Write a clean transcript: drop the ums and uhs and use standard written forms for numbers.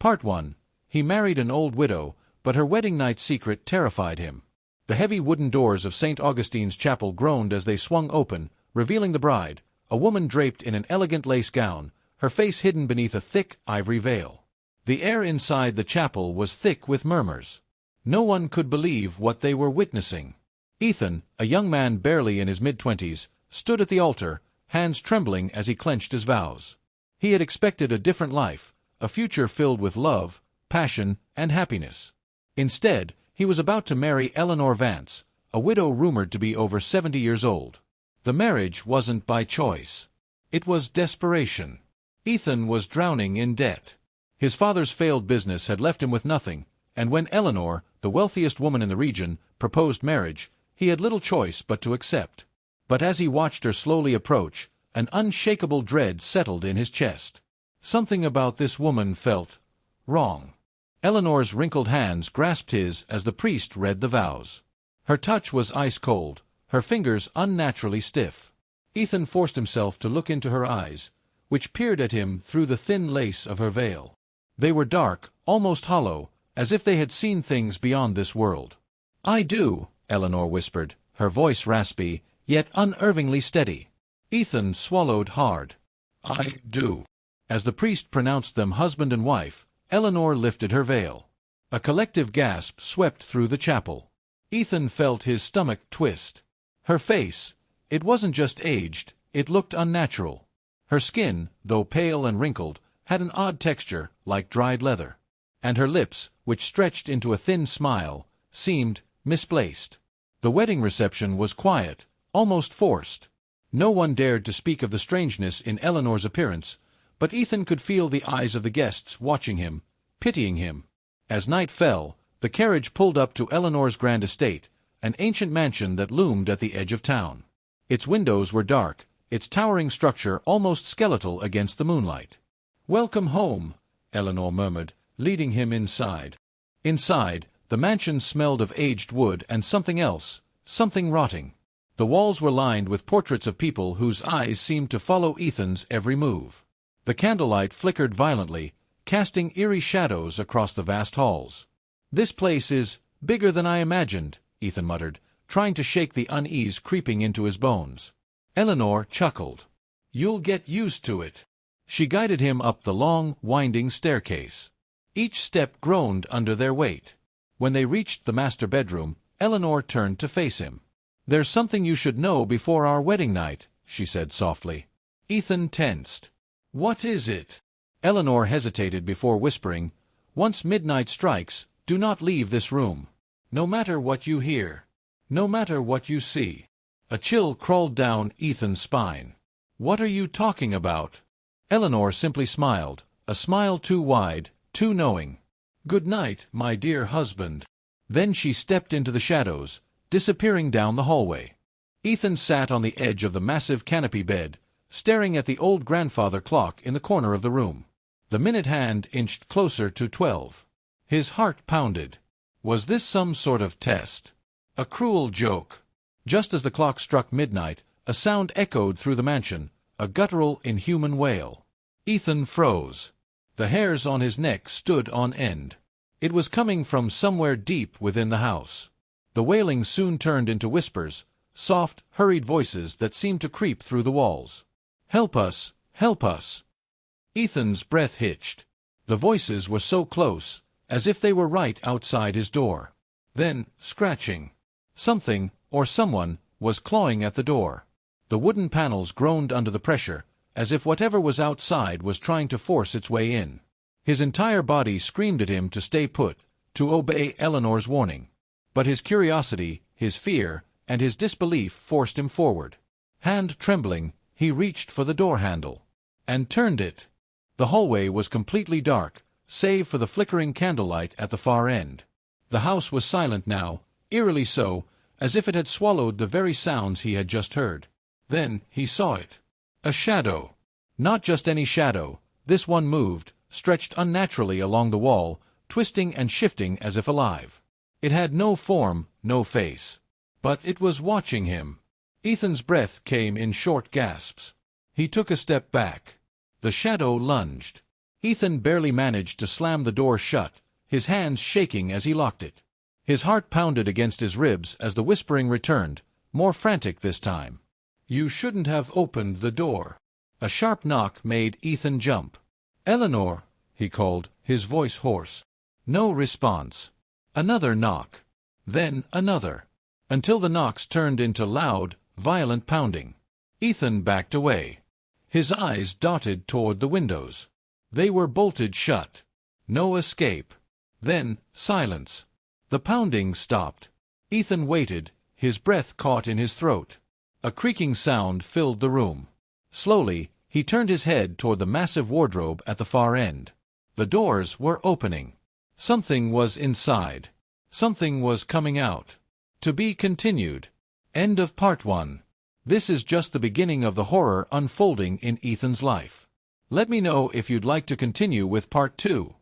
Part 1. He married an old widow, but her wedding night secret terrified him. The heavy wooden doors of St. Augustine's chapel groaned as they swung open, revealing the bride, a woman draped in an elegant lace gown, her face hidden beneath a thick ivory veil. The air inside the chapel was thick with murmurs. No one could believe what they were witnessing. Ethan, a young man barely in his mid-20s, stood at the altar, hands trembling as he clenched his vows. He had expected a different life, a future filled with love, passion, and happiness. Instead, he was about to marry Eleanor Vance, a widow rumored to be over 70 years old. The marriage wasn't by choice. It was desperation. Ethan was drowning in debt. His father's failed business had left him with nothing, and when Eleanor, the wealthiest woman in the region, proposed marriage, he had little choice but to accept. But as he watched her slowly approach, an unshakable dread settled in his chest. Something about this woman felt wrong. Eleanor's wrinkled hands grasped his as the priest read the vows. Her touch was ice-cold, her fingers unnaturally stiff. Ethan forced himself to look into her eyes, which peered at him through the thin lace of her veil. They were dark, almost hollow, as if they had seen things beyond this world. "I do," Eleanor whispered, her voice raspy, yet unervingly steady. Ethan swallowed hard. "I do." As the priest pronounced them husband and wife, Eleanor lifted her veil. A collective gasp swept through the chapel. Ethan felt his stomach twist. Her face, it wasn't just aged, it looked unnatural. Her skin, though pale and wrinkled, had an odd texture, like dried leather. And her lips, which stretched into a thin smile, seemed misplaced. The wedding reception was quiet, almost forced. No one dared to speak of the strangeness in Eleanor's appearance, but Ethan could feel the eyes of the guests watching him, pitying him. As night fell, the carriage pulled up to Eleanor's grand estate, an ancient mansion that loomed at the edge of town. Its windows were dark, its towering structure almost skeletal against the moonlight. "Welcome home," Eleanor murmured, leading him inside. Inside, the mansion smelled of aged wood and something else, something rotting. The walls were lined with portraits of people whose eyes seemed to follow Ethan's every move. The candlelight flickered violently, casting eerie shadows across the vast halls. "This place is bigger than I imagined," Ethan muttered, trying to shake the unease creeping into his bones. Eleanor chuckled. "You'll get used to it." She guided him up the long, winding staircase. Each step groaned under their weight. When they reached the master bedroom, Eleanor turned to face him. "There's something you should know before our wedding night," she said softly. Ethan tensed. "What is it?" Eleanor hesitated before whispering, "Once midnight strikes, do not leave this room. No matter what you hear. No matter what you see." A chill crawled down Ethan's spine. "What are you talking about?" Eleanor simply smiled, a smile too wide, too knowing. "Good night, my dear husband." Then she stepped into the shadows, disappearing down the hallway. Ethan sat on the edge of the massive canopy bed, staring at the old grandfather clock in the corner of the room. The minute hand inched closer to 12. His heart pounded. Was this some sort of test? A cruel joke? Just as the clock struck midnight, a sound echoed through the mansion, a guttural, inhuman wail. Ethan froze. The hairs on his neck stood on end. It was coming from somewhere deep within the house. The wailing soon turned into whispers, soft, hurried voices that seemed to creep through the walls. "Help us! Help us!" Ethan's breath hitched. The voices were so close, as if they were right outside his door. Then, scratching. Something, or someone, was clawing at the door. The wooden panels groaned under the pressure, as if whatever was outside was trying to force its way in. His entire body screamed at him to stay put, to obey Eleanor's warning. But his curiosity, his fear, and his disbelief forced him forward. Hand trembling, he reached for the door handle. And turned it. The hallway was completely dark, save for the flickering candlelight at the far end. The house was silent now, eerily so, as if it had swallowed the very sounds he had just heard. Then he saw it. A shadow. Not just any shadow. This one moved, stretched unnaturally along the wall, twisting and shifting as if alive. It had no form, no face. But it was watching him. Ethan's breath came in short gasps. He took a step back. The shadow lunged. Ethan barely managed to slam the door shut, his hands shaking as he locked it. His heart pounded against his ribs as the whispering returned, more frantic this time. "You shouldn't have opened the door." A sharp knock made Ethan jump. "Eleanor," he called, his voice hoarse. No response. Another knock. Then another. Until the knocks turned into loud, violent pounding. Ethan backed away. His eyes darted toward the windows. They were bolted shut. No escape. Then, silence. The pounding stopped. Ethan waited, his breath caught in his throat. A creaking sound filled the room. Slowly, he turned his head toward the massive wardrobe at the far end. The doors were opening. Something was inside. Something was coming out. To be continued. End of Part 1. This is just the beginning of the horror unfolding in Ethan's life. Let me know if you'd like to continue with Part 2.